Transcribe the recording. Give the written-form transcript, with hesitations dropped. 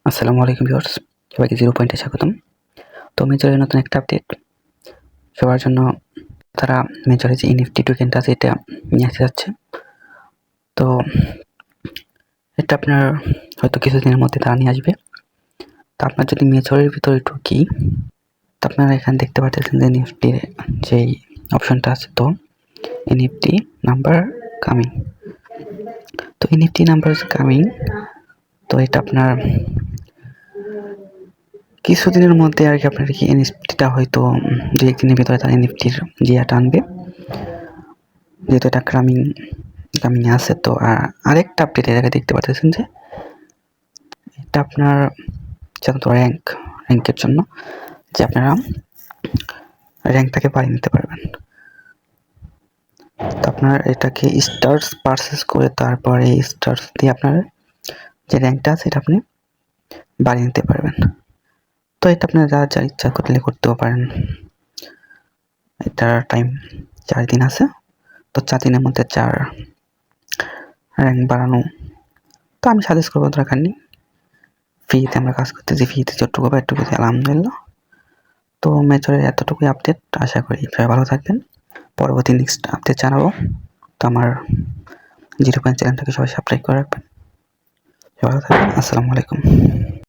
আসসালামু আলাইকুম ভিউয়ার্স, সবাইকে জিরো পয়েন্টে স্বাগতম। তো মেজরের নতুন একটা আপডেট সবার জন্য। তারা মেজরের যে এনএফটি টোকেনটা আছে এটা নিয়ে আসতে যাচ্ছে। তো এটা আপনার হয়তো কিছুদিনের মধ্যে তারা নিয়ে আসবে। তো আপনার যদি মেজরের ভিতরে ঢুকি, তো আপনারা এখানে দেখতে পাচ্ছেন যে এনএফটির যেই অপশনটা আছে, তো এনএফটি নাম্বার কামিং। তো এনএফটি নাম্বার কামিং, তো এটা আপনার কিছুদিনের মধ্যে আর কি আপনার কি এনএফটিটা হয়তো 2-1 দিনের ভিতরে তার এনএফটির জিয়াটা আনবে, যেহেতু এটা কামিং আছে। তো আরেকটা আপডেট এর আগে দেখতে পাচ্ছেন যে এটা আপনার সাধারণত র্যাঙ্কের জন্য, যে আপনারা র্যাঙ্কটাকে বাড়িয়ে নিতে পারবেন। তো আপনার এটাকে স্টার্স পারচেস করে তারপরে স্টার্স দিয়ে আপনার যে র্যাঙ্কটা আছে এটা আপনি বাড়িয়ে নিতে পারবেন। তো এটা আপনার যা ইচ্ছা করলে করতেও পারেন। এটার টাইম 4 দিন আছে। তো 4 দিনের মধ্যে 4 র্যাঙ্ক বাড়ানো, তো আমি সাজেস্ট করবো দরকার নেই। ফ্রিতে আমরা কাজ করতেছি, ফ্রিতে যতটুকু পাই একটু আলহামদুলিল্লাহ। তো মেজরের এতটুকুই আপডেট, আশা করি সবাই ভালো থাকবেন। পরবর্তী নেক্সট আপডেট জানাবো। তো আমার জিরো পয়েন্ট চ্যানেলটাকে সবাই সাবস্ক্রাইব করে রাখবেন। সবাই ভালো থাকবেন। আসসালামু আলাইকুম।